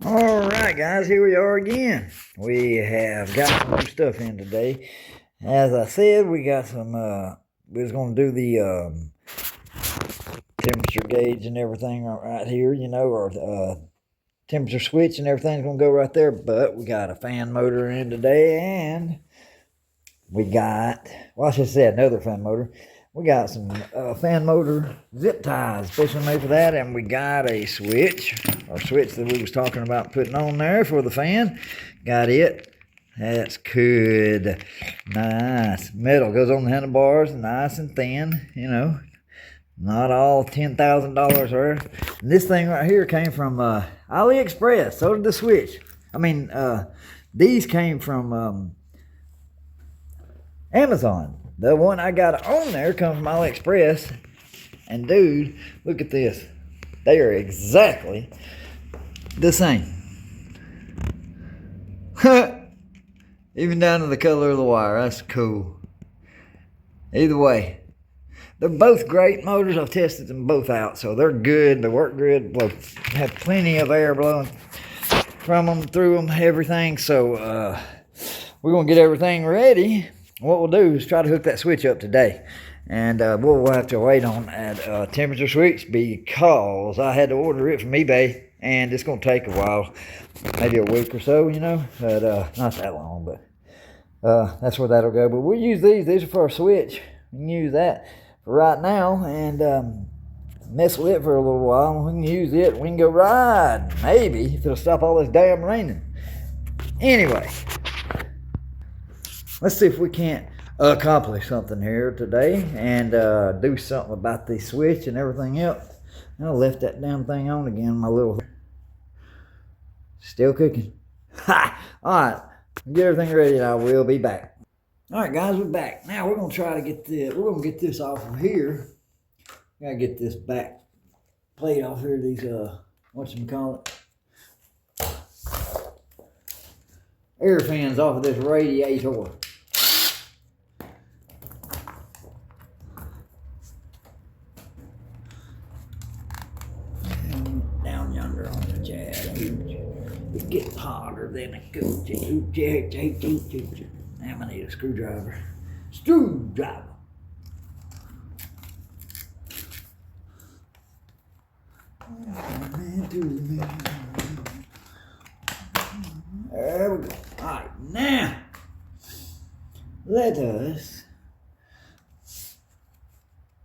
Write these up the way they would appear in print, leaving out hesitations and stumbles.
All right, guys, here we are again. We have got some new stuff in today. As I said, we got some, we was going to do the temperature gauge and everything right here, you know, or temperature switch and everything's going to go right there. But we got a fan motor in today, and we got, well, I should say another fan motor. We got some fan motor zip ties, especially made for that, and we got a switch, or switch that we was talking about putting on there for the fan. Got it. That's good. Nice. Metal goes on the handlebars, nice and thin, you know. Not all $10,000 worth. And this thing right here came from AliExpress. So did the switch. I mean, these came from Amazon. The one I got on there comes from AliExpress. And dude, look at this. They are exactly the same. Even down to the color of the wire. That's cool. Either way, they're both great motors. I've tested them both out, so they're good. They work good. Well, have plenty of air blowing from them, through them, everything. So we're going to get everything ready. What we'll do is try to hook that switch up today. And we'll have to wait on that temperature switch because I had to order it from eBay. And it's going to take a while, maybe a week or so, you know. But not that long, but that's where that'll go. But we'll use these. These are for our switch. We can use that for right now and mess with it for a little while. We can use it. We can go ride. Maybe if it'll stop all this damn raining. Anyway, let's see if we can't accomplish something here today and do something about the switch and everything else. I left that damn thing on again. My little still cooking. Ha! All right, get everything ready and I will be back. All right, guys, we're back. Now we're gonna try to get this off of here. Gotta get this back plate off here. These whatchamacallit, air fans off of this radiator. Down yonder on the jet. It's getting hotter than a coochie. Damn, I need a screwdriver. Screwdriver. There we go. All right, now let us.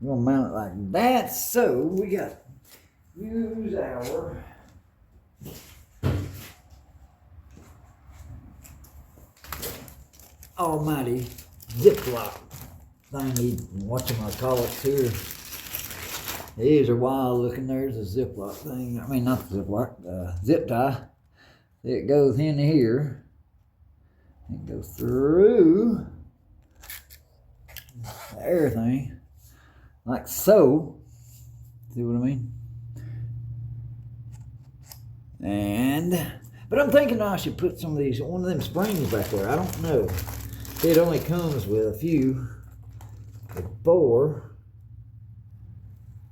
We're gonna mount it like that. So we got use our almighty Ziploc thingy, whatchamacallit here. These are wild looking. There's a Ziploc thing. I mean, not the Ziploc, zip tie. It goes in here. It goes through the air thing, like so. See what I mean? But I'm thinking I should put some of these, one of them springs back there. I don't know. It only comes with a few, four.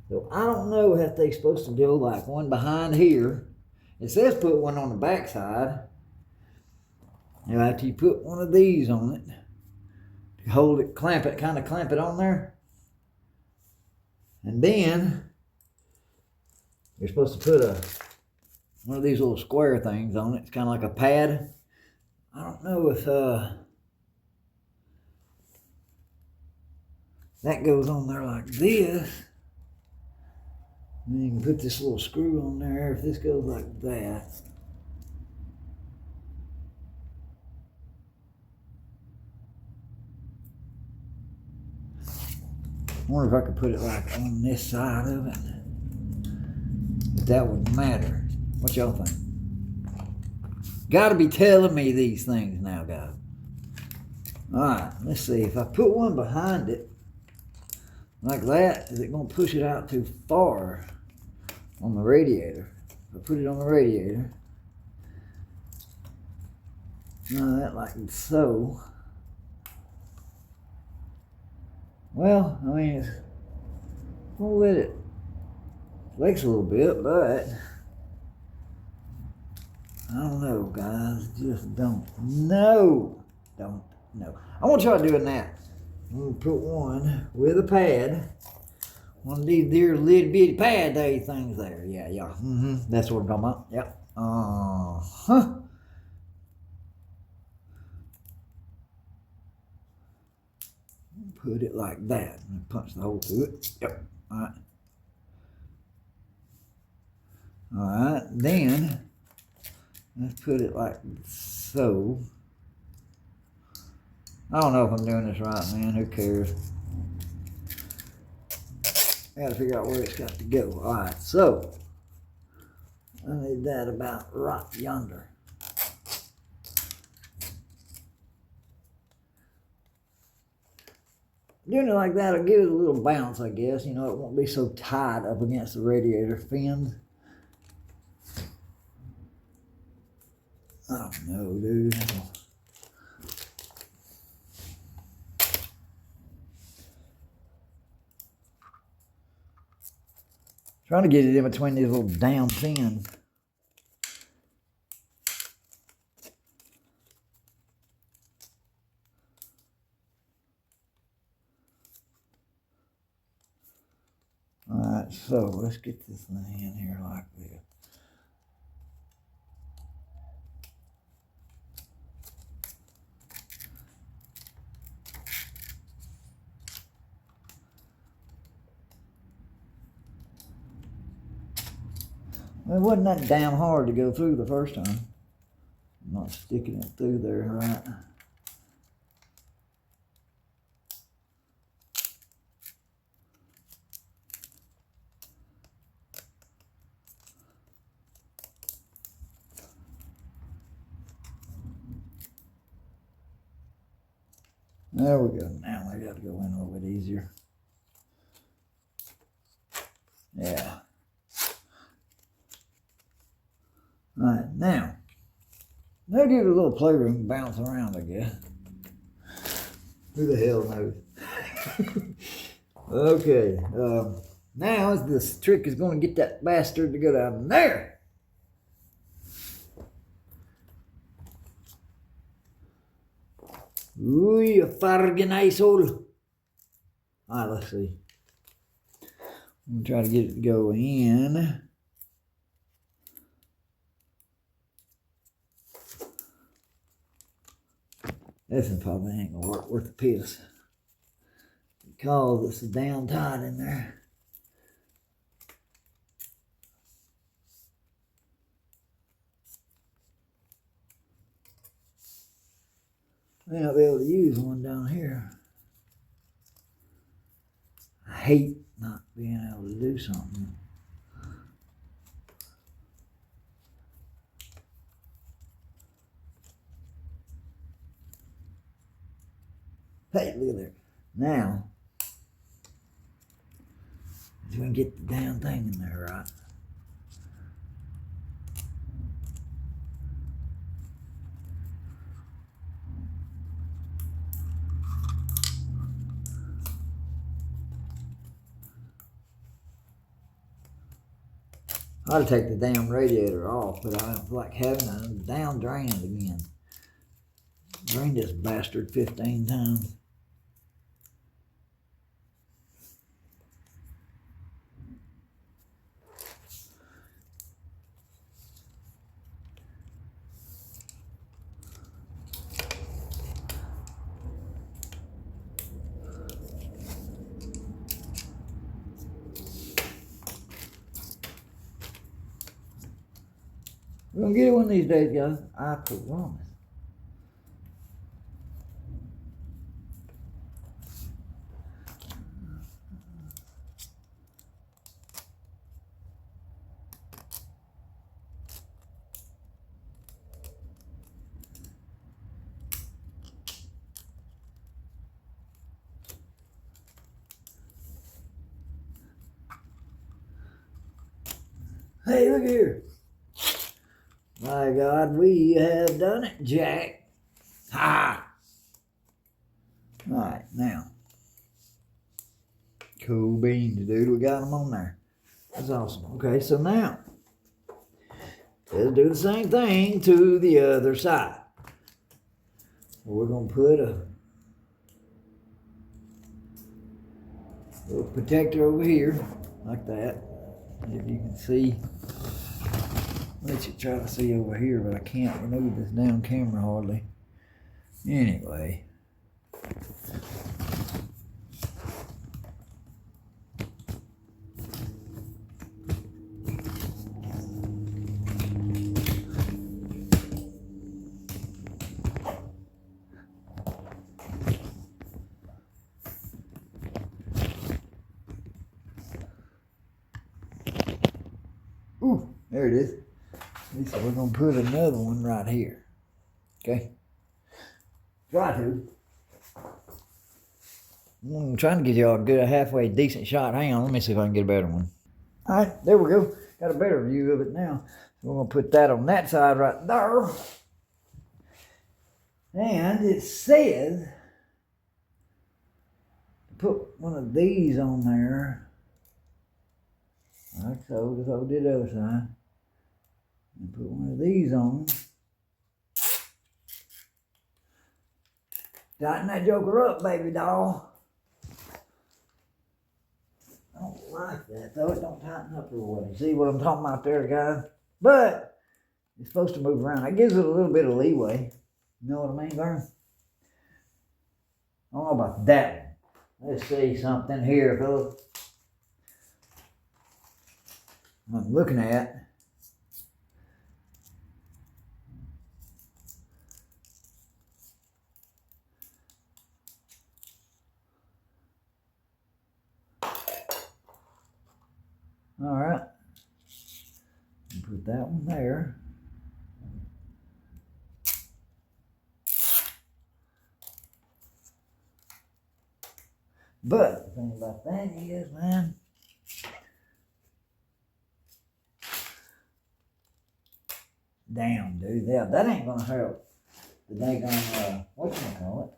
So I don't know if they're supposed to do like one behind here. It says put one on the back side. Now after you put one of these on it, hold it, clamp it, kind of clamp it on there. And then you're supposed to put one of these little square things on it. It's kind of like a pad. I don't know if that goes on there like this. And you can put this little screw on there if this goes like that. I wonder if I could put it like on this side of it. But that wouldn't matter. What y'all think? Gotta be telling me these things now, guys. Alright, let's see. If I put one behind it, like that, is it going to push it out too far on the radiator? If I put it on the radiator, that like so. Well, I mean, we'll let it flex a little bit, but I don't know, guys. Just don't know. Don't know. I want to try doing that. I'm going to put one with a pad. One of these dear little bitty pad things there. Yeah, yeah. That's what I'm talking about. Yep. Uh-huh. Put it like that and punch the hole through it. Yep. All right. All right. Then let's put it like so. I don't know if I'm doing this right, man. Who cares? I gotta figure out where it's got to go. All right. So I need that about right yonder. Doing it like that will give it a little bounce, I guess. You know, it won't be so tight up against the radiator fins. I don't know, dude. Trying to get it in between these little damn fins. Alright, so let's get this thing in here like this. Well, it wasn't that damn hard to go through the first time. I'm not sticking it through there, right? There we go. Now I got to go in a little bit easier. Yeah. All right, now, they'll give it a little playroom to bounce around, I guess. Who the hell knows? Okay, now this trick is going to get that bastard to go down there. Ooh, you fargin' asshole. All right, let's see. I'm going to try to get it to go in. This one probably ain't gonna work worth a piss because it's down tight in there. May not be able to use one down here. I hate not being able to do something. Hey, look at there. Now, we can get the damn thing in there, right? I ought to take the damn radiator off, but I don't feel like having it down drained again. Drained this bastard 15 times. We're gonna get it one of these days, guys. I promise. Hey, look here. My God, we have done it, Jack. Ha! All right, now. Cool beans, dude. We got them on there. That's awesome. Okay, so now, Let's do the same thing to the other side. We're going to put a little protector over here, like that. If you can see, let you try to see over here, but I can't remove this down camera hardly. Anyway. Ooh, there it is. So we're going to put another one right here. Okay? Try to. I'm trying to get y'all a good, halfway decent shot. Hang on, let me see if I can get a better one. All right, there we go. Got a better view of it now. So we're going to put that on that side right there. And it says to put one of these on there. Like so, just like we did the other side. And put one of these on. Tighten that joker up, baby doll. I don't like that though. It don't tighten up real well. See what I'm talking about there, guys? But it's supposed to move around. That gives it a little bit of leeway. You know what I mean, Vern? I don't know about that one. Let's see something here, fellas. I'm looking at. All right. Put that one there. But the thing about that is, man, damn, dude, yeah, that ain't gonna help the daggone, whatchamacallit.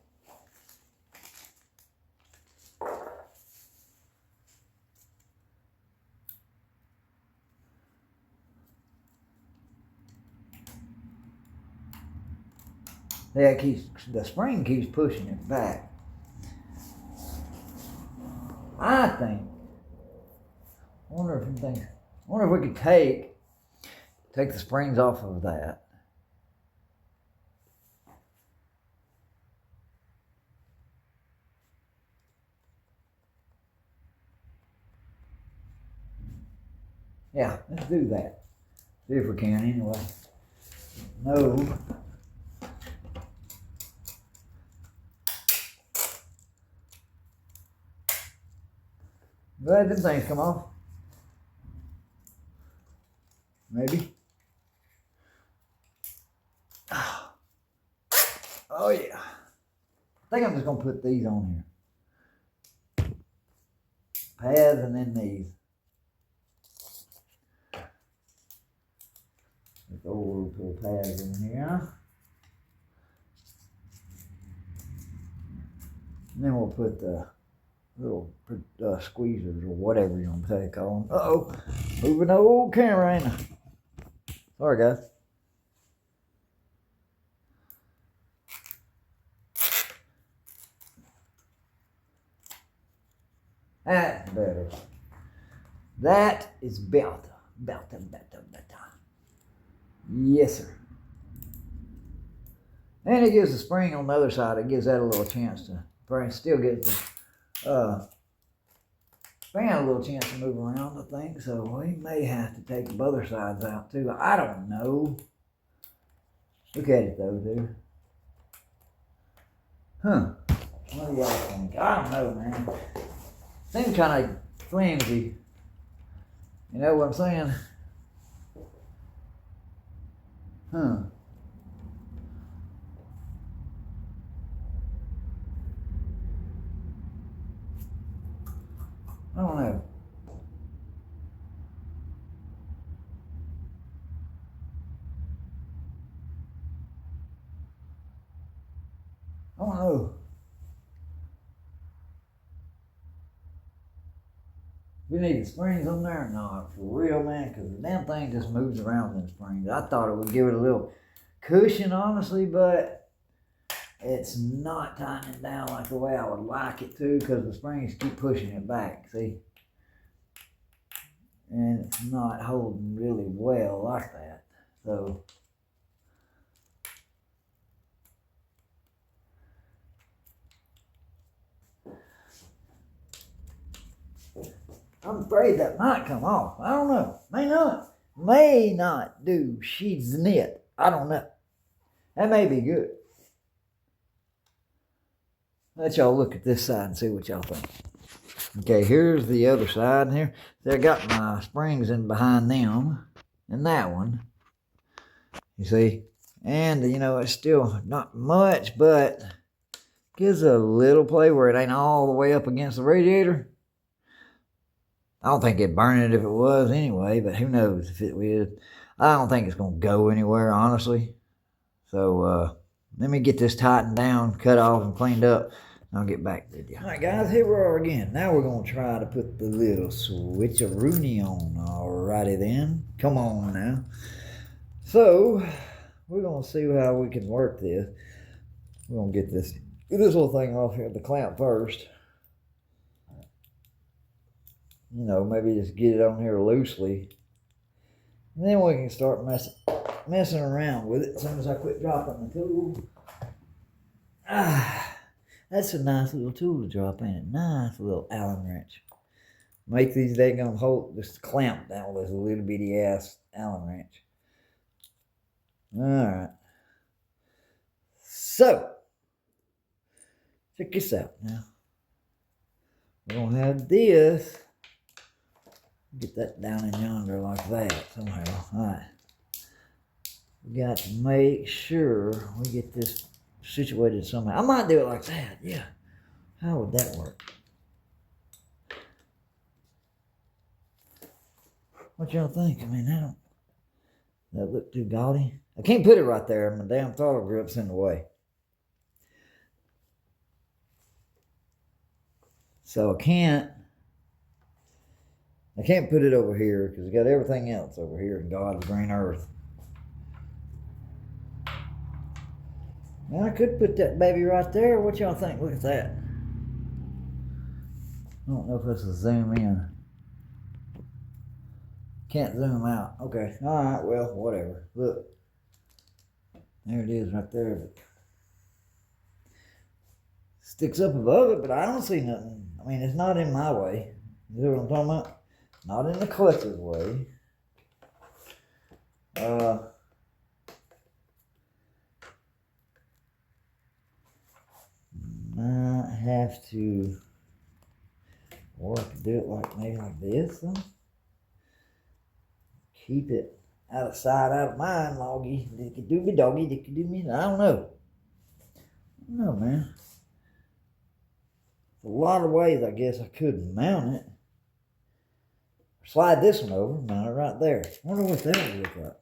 Yeah, the spring keeps pushing it back. I think, wonder if we could take the springs off of that. Yeah, let's do that. See if we can anyway. No. Glad them things come off. Maybe. Oh yeah. I think I'm just gonna put these on here. Pads and then these. Let's go little pads in here. And then we'll put the little squeezers or whatever you want to call them. Uh-oh, moving the old camera, ain't I? Sorry, guys. That's better. That is better. Better. Yes, sir. And it gives the spring on the other side, it gives that a little chance to, still gives the fan a little chance to move around, I think. So we may have to take the other sides out too. I don't know. Look at it though, dude. Huh. What do y'all think? I don't know, man. Seems kind of flimsy. You know what I'm saying? Huh. I don't know. I don't know. we need the springs on there or not? For real, man, because the damn thing just moves around in the springs. I thought it would give it a little cushion, honestly, but it's not tightening down like the way I would like it to, because the springs keep pushing it back, see? And it's not holding really well like that. So I'm afraid that might come off. I don't know. May not. May not do. She's knit. I don't know. That may be good. Let y'all look at this side and see what y'all think. Okay, here's the other side here. So I got my springs in behind them and that one. You see? And, you know, it's still not much, but gives a little play where it ain't all the way up against the radiator. I don't think it'd burn it if it was anyway, but who knows if it would. I don't think it's going to go anywhere, honestly. So, let me get this tightened down, cut off, and cleaned up. I'll get back with you. Alright guys, here we are again. Now we're going to try to put the little switcheroonie on. Alrighty then. Come on now. So, we're going to see how we can work this. We're going to get this little thing off here, the clamp first. You know, maybe just get it on here loosely. And then we can start messing around with it as soon as I quit dropping the tool. That's a nice little tool to drop in it. Nice little Allen wrench. Make these daggone hold just clamp down with this little bitty ass Allen wrench. Alright. So, check this out now. We're going to have this. Get that down in yonder like that somehow. Alright. We got to make sure we get this situated somehow. I might do it like that, yeah. How would that work? What y'all think? I mean, that look too gaudy. I can't put it right there. My damn throttle grip's in the way. So I can't put it over here because I got everything else over here in God's green earth. Now I could put that baby right there. What y'all think? Look at that. I don't know if this will zoom in. Can't zoom out. Okay. Alright, well, whatever. Look. There it is right there. Sticks up above it, but I don't see nothing. I mean, it's not in my way. You know what I'm talking about? Not in the clutch's way. Might have to do it like maybe like this, though. Keep it out of sight, out of mind, loggy. Dicky do me doggy, dicky do me. I don't know. Man. A lot of ways I guess I could mount it. Slide this one over, mount it right there. Wonder what that would look like.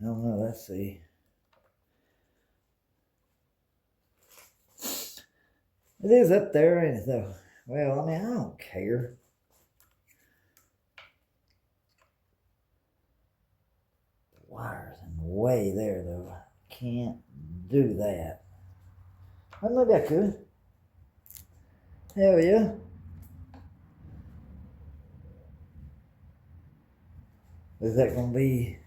I don't know, let's see. It is up there, ain't it though? Well, I mean, I don't care. The wire's in the way there though. I can't do that. Well, maybe I could. Hell yeah. Is that gonna be?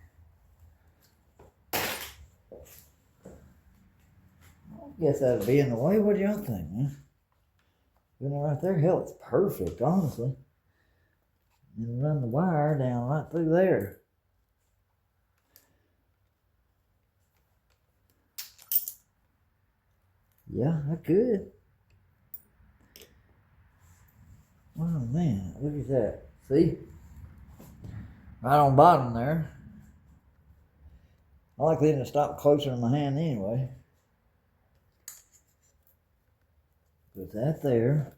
I guess that'd be in the way. What do y'all think, man? Putting it right there, hell, it's perfect, honestly. And run the wire down right through there. Yeah, I could. Oh man, look at that. See? Right on bottom there. I like letting it stop closer to my hand anyway. Put that there.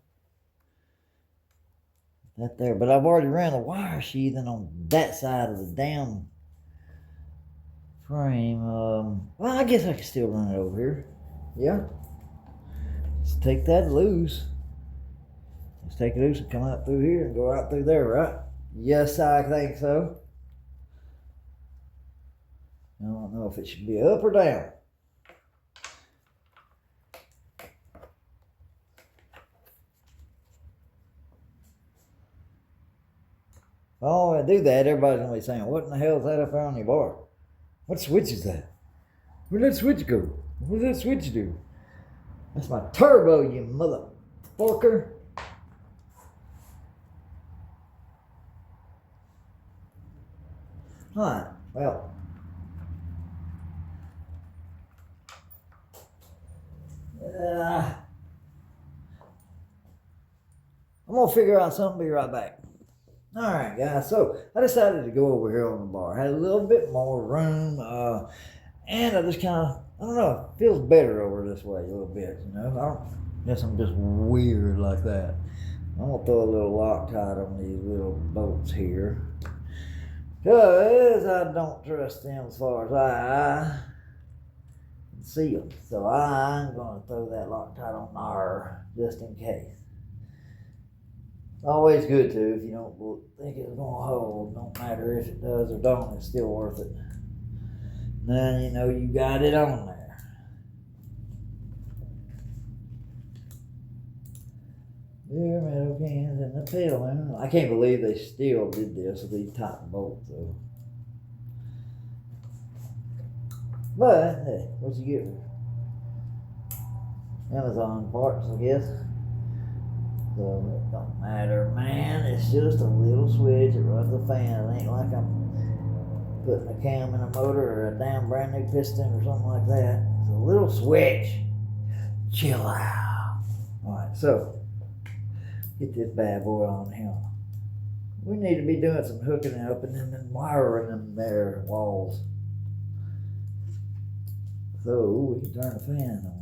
That there. But I've already ran the wire sheathing on that side of the damn frame. Well, I guess I can still run it over here. Yeah. Let's take that loose. Let's take it loose and come out through here and go out through there, right? Yes, I think so. I don't know if it should be up or down. Oh, I do that, everybody's gonna be saying, what in the hell is that up there on your bar? What switch is that? Where'd that switch go? What did that switch do? That's my turbo, you motherfucker. Alright, well. I'm gonna figure out something, be right back. Alright guys, so I decided to go over here on the bar. Had a little bit more room, and I just kind of, I don't know, it feels better over this way a little bit, you know. I guess I'm just weird like that. I'm gonna throw a little Loctite on these little bolts here, because I don't trust them as far as I can see them. So I'm gonna throw that Loctite on there just in case. Always good to, if you don't think it's gonna hold, don't matter if it does or don't, it's still worth it. Then you know you got it on there. Your metal cans and the tail. I can't believe they still did this with these type of bolts though. But hey, what you get with Amazon parts, I guess. So it don't matter, man. It's just a little switch. It runs the fan. It ain't like I'm putting a cam in a motor or a damn brand new piston or something like that. It's a little switch. Chill out. Alright, so get this bad boy on here. We need to be doing some hooking up and then wiring them there walls. So we can turn the fan on.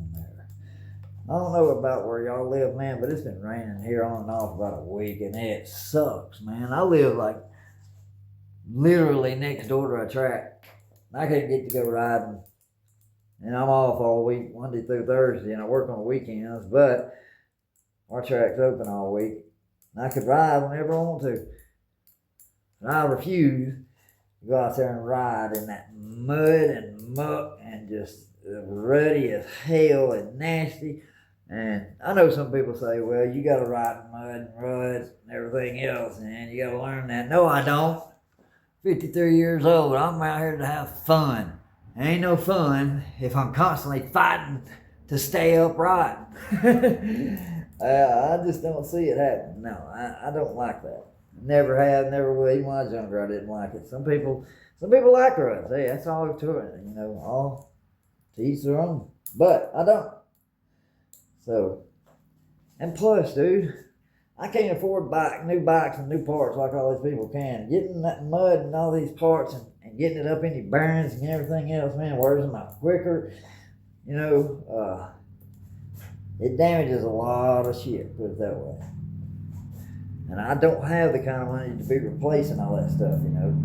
I don't know about where y'all live, man, but it's been raining here on and off about a week, and it sucks, man. I live like literally next door to a track. I can't get to go riding, and I'm off all week, Monday through Thursday, and I work on the weekends, but our track's open all week, and I could ride whenever I want to. And I refuse to go out there and ride in that mud and muck and just ruddy as hell and nasty. And I know some people say, well, you got to ride in mud and ruts and everything else, and you got to learn that. No, I don't. 53 years old. I'm out here to have fun. Ain't no fun if I'm constantly fighting to stay upright. I just don't see it happening. No, I don't like that. Never have, never will. Even when I was younger, I didn't like it. Some people like ruts. Hey, that's all to it. You know, all to each their own. But I don't. So, and plus, dude, I can't afford new bikes and new parts like all these people can. Getting that mud and all these parts and getting it up in your bearings and everything else, man, wears them out quicker. You know, it damages a lot of shit, put it that way. And I don't have the kind of money to be replacing all that stuff, you know.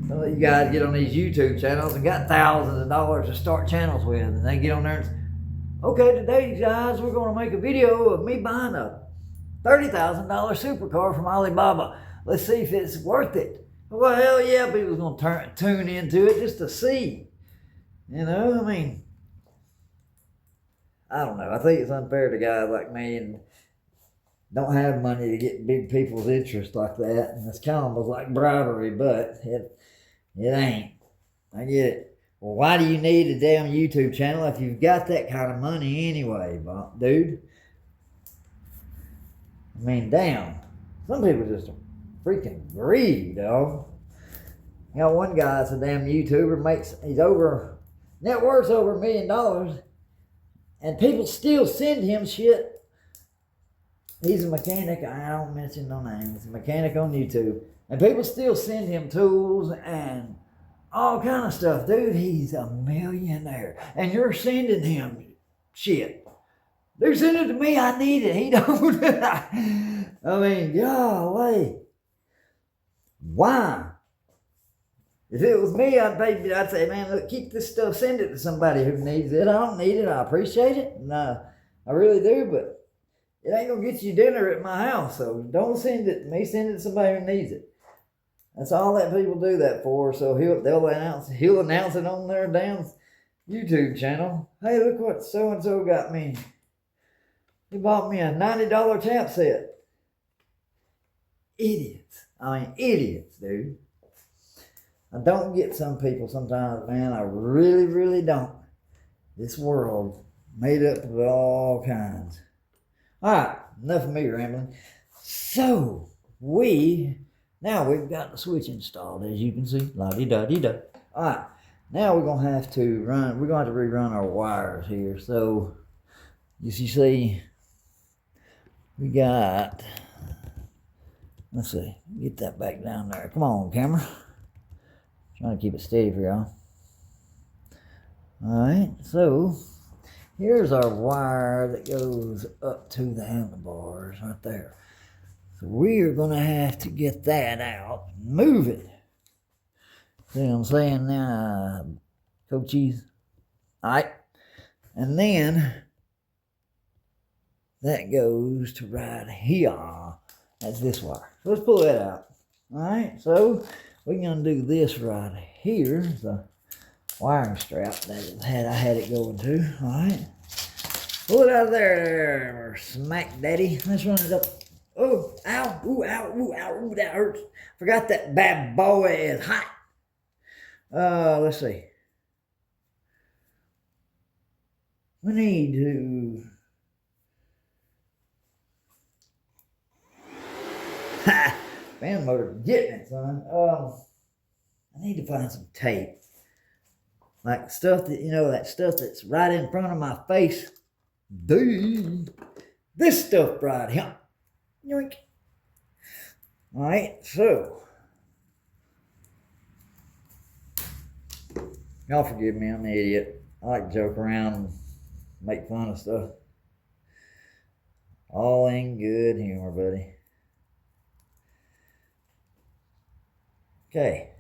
Some of you guys get on these YouTube channels and got thousands of dollars to start channels with, and they get on there and say, okay, today, guys, we're going to make a video of me buying a $30,000 supercar from Alibaba. Let's see if it's worth it. Well, hell yeah, people's going to tune into it just to see. You know, I mean, I don't know. I think it's unfair to guys like me and don't have money to get big people's interest like that. And it's kind of like bribery, but it ain't. I get it. Well, why do you need a damn YouTube channel if you've got that kind of money anyway, dude? I mean, damn. Some people just freaking greedy, dog. You know, one guy's a damn YouTuber, net worth's over $1 million, and people still send him shit. He's a mechanic. I don't mention no names. He's a mechanic on YouTube, and people still send him tools and all kind of stuff. Dude, he's a millionaire. And you're sending him shit. Dude, send it to me. I need it. He don't. I mean, golly. Why? If it was me, I'd say, man, look, keep this stuff, send it to somebody who needs it. I don't need it. I appreciate it. No, I really do, but it ain't gonna get you dinner at my house. So don't send it to me. Send it to somebody who needs it. That's all that people do that for. So he'll announce it on their damn YouTube channel. Hey, look what so and so got me. He bought me a $90 tap set. Idiots. I mean, idiots, dude. I don't get some people sometimes, man. I really, really don't. This world made up of all kinds. All right, enough of me rambling. So, now we've got the switch installed, as you can see. La-di-da-di-da. All right, now we're going to have to rerun our wires here. So, you see, we got, let's see, get that back down there. Come on, camera. Trying to keep it steady for y'all. Alright, so here's our wire that goes up to the handlebars right there. So we're going to have to get that out and move it. See what I'm saying now, coachies? Alright, and then that goes to right here. That's this wire. So let's pull that out. Alright, so we're going to do this right here, the wiring strap that I had it going to. Alright. Pull it out of there, smack daddy. Let's run it up. Oh, ow, ooh, ow, ooh, ow, ooh, that hurts. Forgot that bad boy is hot. Let's see. We need to... Ha! Fan motor getting it, son. I need to find some tape. Like stuff that, that stuff that's right in front of my face. Dude. This stuff right here. Yoink. Alright, so. Y'all forgive me, I'm an idiot. I like to joke around and make fun of stuff. All in good humor, buddy. Okay,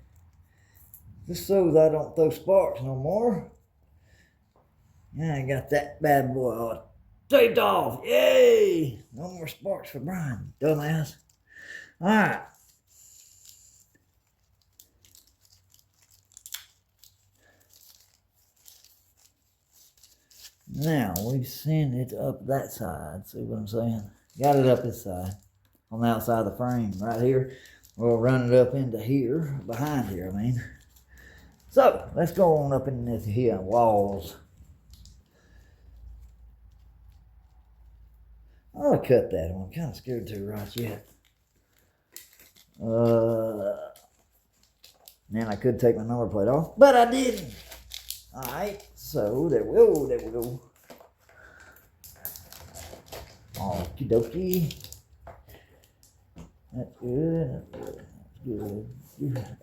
just so that I don't throw sparks no more. Yeah, I got that bad boy all taped off. Yay! No more sparks for Brian, dumbass. All right. Now we send it up that side. See what I'm saying? Got it up this side, on the outside of the frame, right here. We'll run it up into here, behind here, I mean. So, let's go on up in this here walls. I'll cut that one. I'm kind of scared to right yet. Man, I could take my number plate off, but I didn't. Alright, so there we go. Okie dokie. That's good.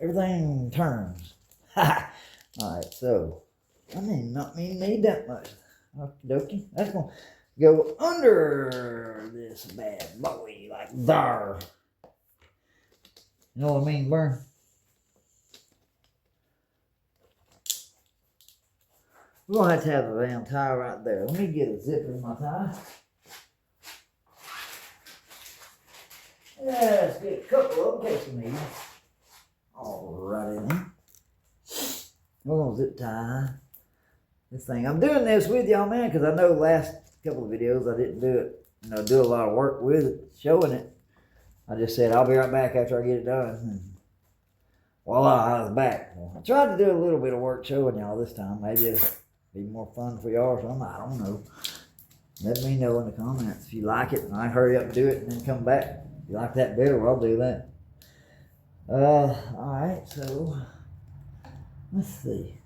Everything turns. Alright, so I may not need that much. Okie dokie. That's going to go under this bad boy, like there. You know what I mean, Burn? We're going to have a damn tie right there. Let me get a zipper in my tie. Let's get a couple of them in case we need them. Alrighty then. We're going to zip tie this thing. I'm doing this with y'all, man, because I know last couple of videos I didn't do it, do a lot of work with it, showing it. I just said I'll be right back after I get it done. And voila, I was back. Well, I tried to do a little bit of work showing y'all this time. Maybe it'll be more fun for y'all or something. I don't know. Let me know in the comments if you like it, and I hurry up and do it and then come back. If you like that better, well, I'll do that. Alright, so let's see.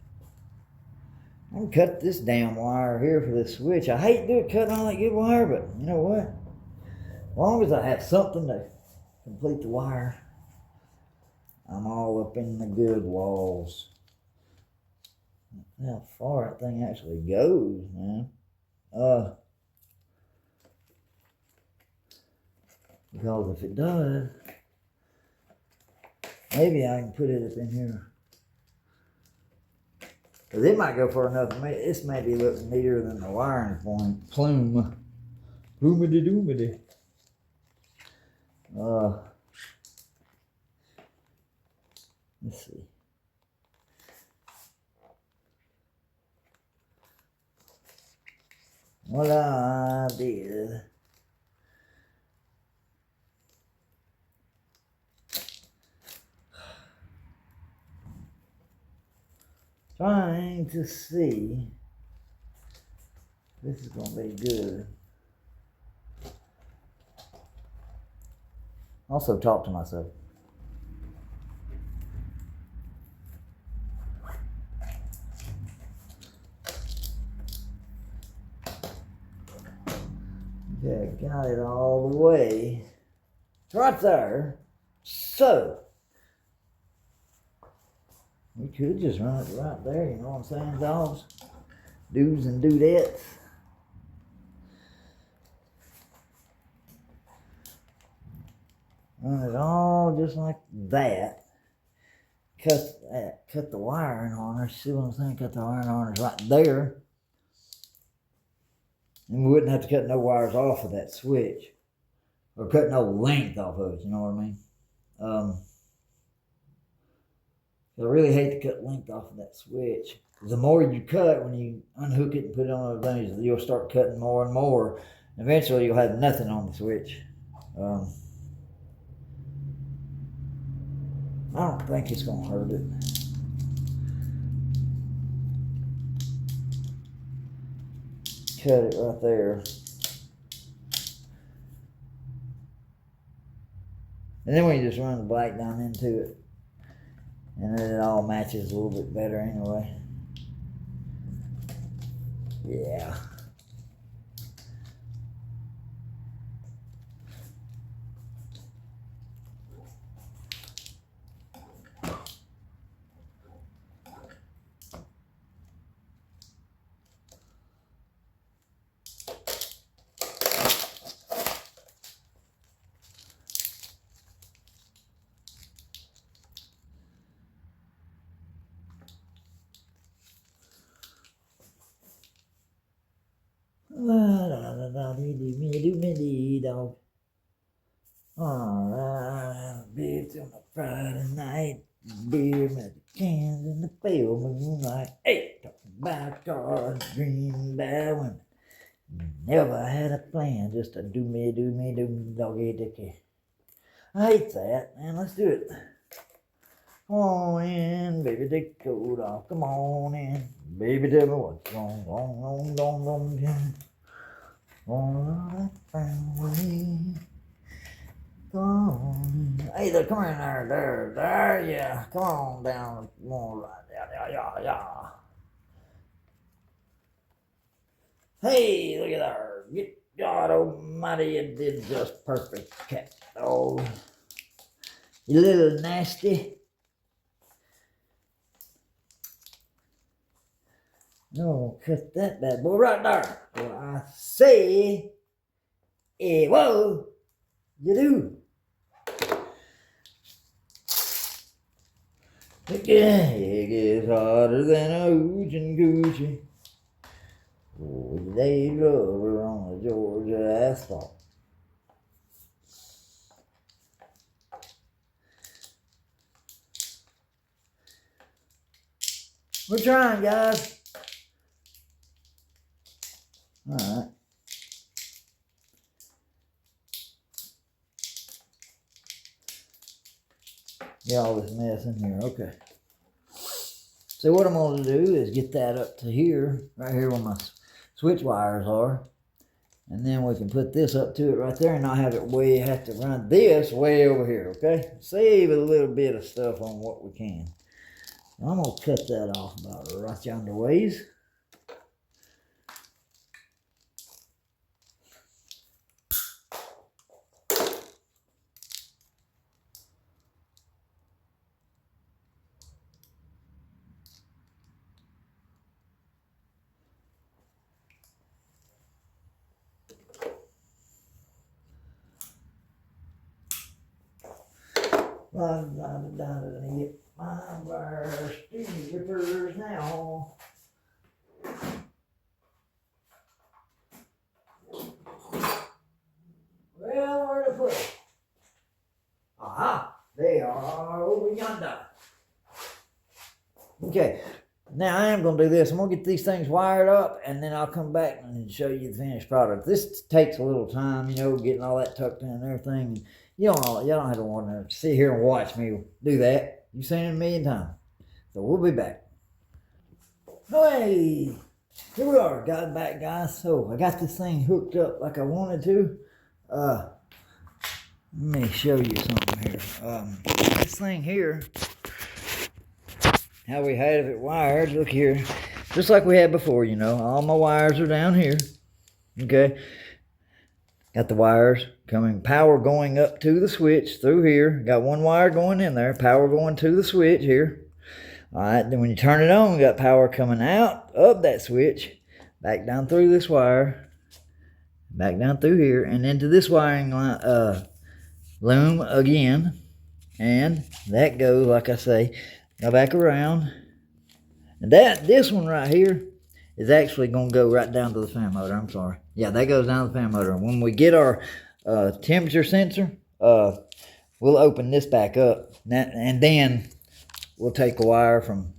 I can cut this damn wire here for this switch. I hate cutting all that good wire, but you know what? As long as I have something to complete the wire, I'm all up in the good walls. How far that thing actually goes, man. Because if it does, Maybe I can put it up in here. Because it might go for enough. This may be looking neater than the wiring point. Plume. Boomity doomity. Let's see. What I did. Trying to see. This is going to be good. Also talk to myself. Okay, got it all the way. It's right there. So, we could just run it right there, you know what I'm saying, dogs? Do's and dudettes. Run it all just like that. Cut the wiring harness. See what I'm saying? Cut the wiring harness right there. And we wouldn't have to cut no wires off of that switch. Or cut no length off of it, you know what I mean? I really hate to cut length off of that switch. The more you cut, when you unhook it and put it on other things, you'll start cutting more and more. Eventually, you'll have nothing on the switch. I don't think it's going to hurt it. Cut it right there. And then we just run the black down into it. And then it all matches a little bit better anyway. Yeah. Dog. Alright, beer till my Friday night. Beer, met the cans in the pale moonlight. Hey, talking about cars, dreaming about women. Never had a plan, just a do me, doggy dicky. I hate that, man. Let's do it. Come on in, baby, take the coat off. Come on in, baby, tell me what's wrong. On that family. Come on. Hey, look, come in there, yeah. Come on down, more right, yeah. Hey, look at there. Get God Almighty, you did just perfect, cat dog. You little nasty. No, cut that bad boy right there. What I say, whoa, you do. It gets hotter than a hoochie coochie. Oh, you laid rubber on the Georgia asphalt. We're trying, guys. Alright. Get all this mess in here. Okay. So what I'm going to do is get that up to here, right here where my switch wires are. And then we can put this up to it right there and not have it have to run this way over here, okay? Save a little bit of stuff on what we can. I'm going to cut that off about right yonder ways. I need my wire strippers now. Well, where to put it? Aha! They are over yonder. Okay, now I am going to do this. I'm going to get these things wired up, and then I'll come back and show you the finished product. This takes a little time, you know, getting all that tucked in and everything. You don't have to want to sit here and watch me do that. You've seen it a million times. So we'll be back. Hey, here we are. Got it back, guys. So I got this thing hooked up like I wanted to. Let me show you something here. This thing here, how we have it wired, look here, just like we had before, you know, all my wires are down here, okay, got the wires coming, power going up to the switch through here, got one wire going in there, power going to the switch here, all right, then when you turn it on, you got power coming out of that switch, back down through this wire, back down through here, and into this wiring line, loom again, and that goes, like I say, go back around, and this one right here is actually going to go right down to the fan motor. I'm sorry. Yeah, that goes down to the fan motor. When we get our temperature sensor, we'll open this back up, and then we'll take a wire from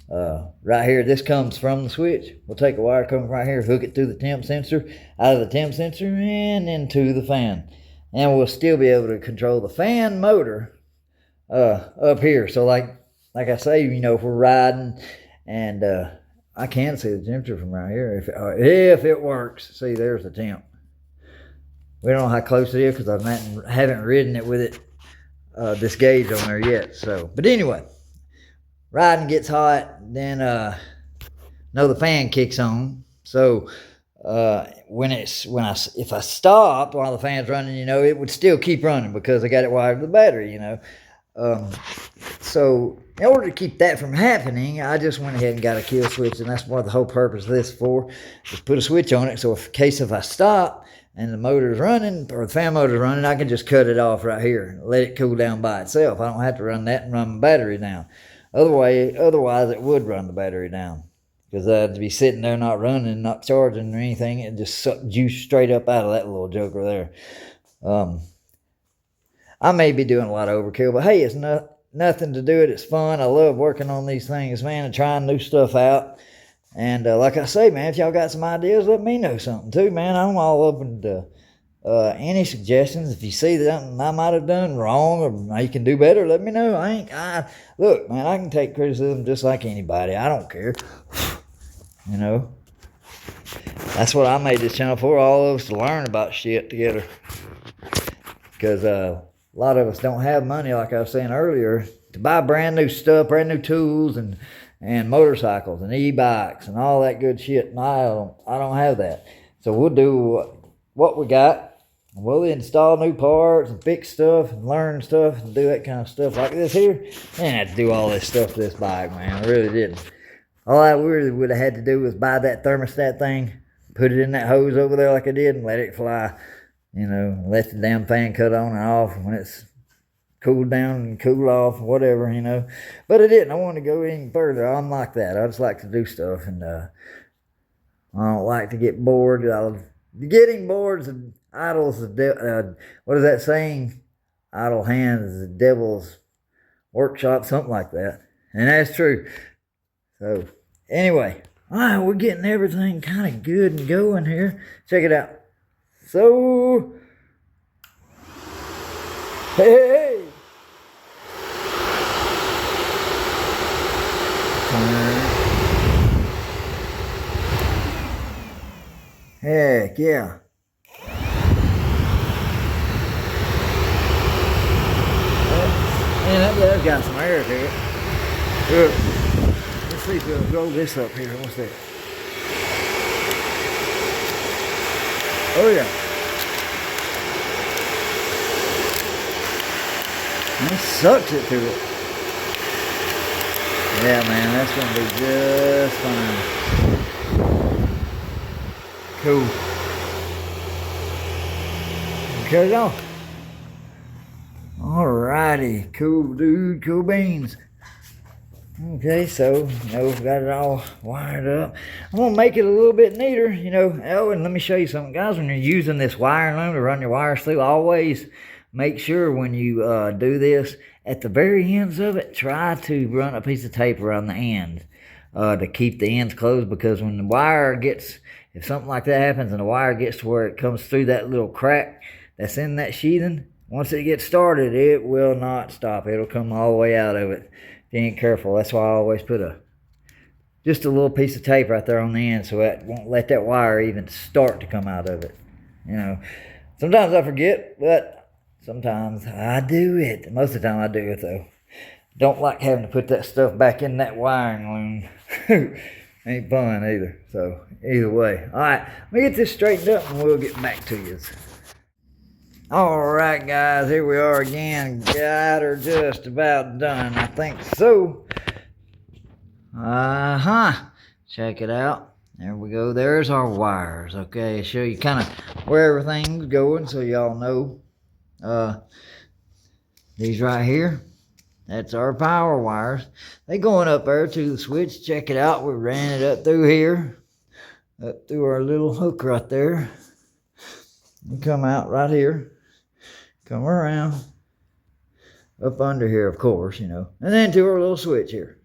right here. This comes from the switch. We'll take a wire coming right here, hook it through the temp sensor, out of the temp sensor, and into the fan. And we'll still be able to control the fan motor up here. So like I say, you know, if we're riding and I can see the temperature from right here if it works. See, there's the temp. We don't know how close it is because I haven't ridden it with it this gauge on there yet. So, but anyway, riding gets hot, then the fan kicks on. So if I stopped while the fan's running, you know, it would still keep running because I got it wired to the battery, you know. So in order to keep that from happening, I just went ahead and got a kill switch, and that's what the whole purpose of this for. Just put a switch on it, so in case if I stop and the motor's running or the fan motor's running, I can just cut it off right here and let it cool down by itself. I don't have to run that and run my battery down. Otherwise it would run the battery down, because I'd be sitting there not running, not charging or anything. It just sucked juice straight up out of that little joker there. I may be doing a lot of overkill, but hey, it's nothing to do it. It's fun. I love working on these things, man, and trying new stuff out. And like I say, man, if y'all got some ideas, let me know something too, man. I'm all open to any suggestions. If you see something I might have done wrong or you can do better, let me know. Look, man, I can take criticism just like anybody. I don't care. You know, that's what I made this channel for, all of us to learn about shit together. Because a lot of us don't have money, like I was saying earlier, to buy brand new stuff, brand new tools and motorcycles and e-bikes and all that good shit. And I don't have that. So we'll do what we got. We'll install new parts and fix stuff and learn stuff and do that kind of stuff like this here. I didn't have to do all this stuff to this bike, man. I really didn't. All I really would have had to do was buy that thermostat thing, put it in that hose over there like I did, and let it fly. You know, let the damn fan cut on and off when it's cooled down and cool off, whatever, you know. But I didn't. I wanted to go any further. I'm like that. I just like to do stuff, and I don't like to get bored. Getting bored is idle is what is that saying? Idle hands is the devil's workshop, something like that. And that's true. So, anyway, all right, we're getting everything kind of good and going here. Check it out. So, hey. Heck yeah. And that's got some air to it. Good. Let's see if we'll roll this up here. What's that? Oh yeah. And it sucks it to it. Yeah, man, that's going to be just fine. Cool. Carry on. All right. righty, cool dude, cool beans. Okay, so, we've got it all wired up. I'm going to make it a little bit neater, Oh, and let me show you something, guys. When you're using this wiring loom to run your wires through, always make sure when you do this, at the very ends of it, try to run a piece of tape around the ends to keep the ends closed, because when the wire gets, if something like that happens and the wire gets to where it comes through that little crack that's in that sheathing, once it gets started, it will not stop. It'll come all the way out of it. If you ain't careful. That's why I always put just a little piece of tape right there on the end, so that won't let that wire even start to come out of it. Sometimes I forget, but sometimes I do it. Most of the time I do it, though. Don't like having to put that stuff back in that wiring loom. Ain't fun either. So either way. All right, let me get this straightened up and we'll get back to you. All right, guys, here we are again. Got her just about done, I think so. Check it out. There we go. There's our wires. Okay, show you kind of where everything's going so y'all know. These right here, that's our power wires. They going up there to the switch. Check it out. We ran it up through here, up through our little hook right there. You come out right here. Come around, up under here, of course, and then to our little switch here.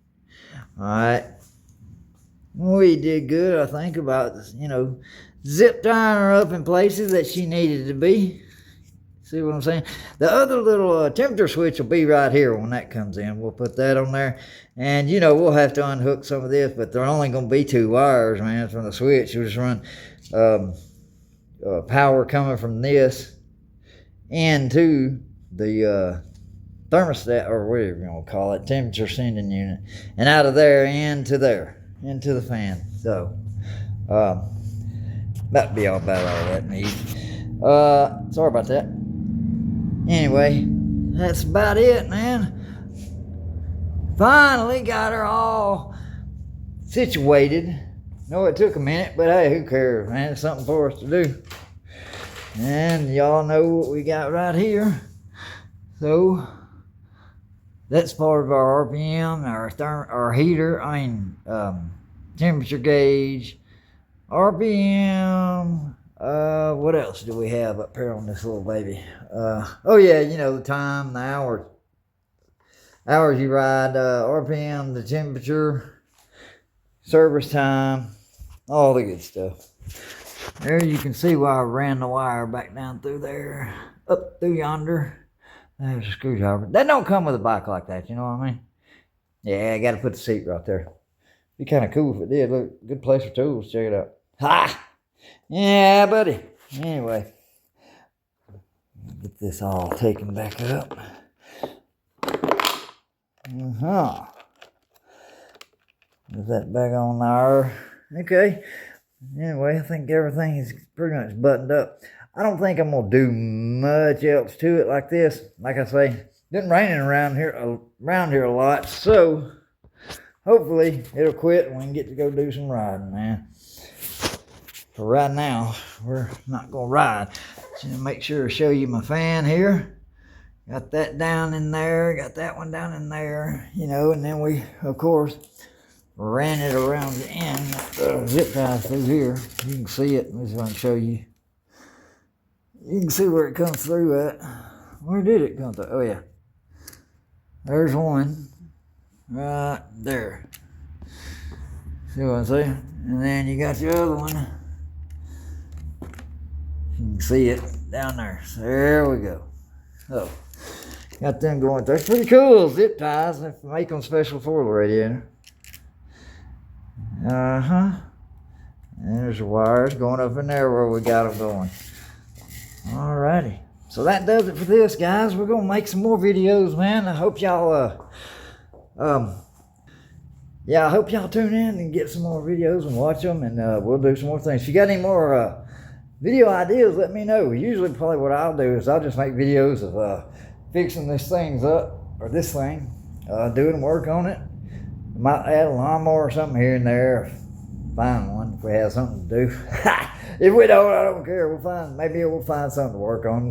All right. We did good, I think, about, zip tying her up in places that she needed to be. See what I'm saying? The other little temperature switch will be right here when that comes in. We'll put that on there. And, we'll have to unhook some of this, but they're only going to be 2 wires, man, from the switch. You'll just run power coming from this into the thermostat, or whatever you want to call it, temperature sending unit, and out of there into the fan. So that'd be about all that needs. Sorry about that. Anyway, that's about it, man. Finally got her all situated. No, it took a minute, but hey, who cares, man? It's something for us to do. And y'all know what we got right here. So that's part of our RPM, our heater, temperature gauge, RPM. What else do we have up here on this little baby? Oh yeah, the time, the hours you ride, RPM, the temperature, service time, all the good stuff. There you can see why I ran the wire back down through there, up through yonder. There's a screwdriver. That don't come with a bike like that, you know what I mean? Yeah, I got to put the seat right there. Be kind of cool if it did. Look, good place for tools. Check it out. Ha! Yeah, buddy. Anyway, get this all taken back up. Put that back on there. Okay. Anyway, I think everything is pretty much buttoned up. I don't think I'm going to do much else to it like this. Like I say, been raining around here a lot, so hopefully it'll quit and we can get to go do some riding, man. For right now, we're not going to ride. Just make sure to show you my fan here. Got that down in there, got that one down in there, and then we, of course, ran it around the end, zip ties through here. You can see it. Let me see if I can show you. You can see where it comes through at. Where did it come through? Oh yeah. There's one. Right there. See what I'm saying? And then you got the other one. You can see it down there. So there we go. So, got them going through. It's pretty cool. Zip ties. They make them special for the radiator. And there's the wires going up in there where we got them going. Alrighty. So that does it for this, guys. We're going to make some more videos, man. I hope y'all, I hope y'all tune in and get some more videos and watch them, and we'll do some more things. If you got any more video ideas, let me know. Usually probably what I'll do is I'll just make videos of fixing these things up, or this thing, doing work on it. Might add a lawnmower or something here and there. Find one if we have something to do. If we don't, I don't care. Maybe we'll find something to work on.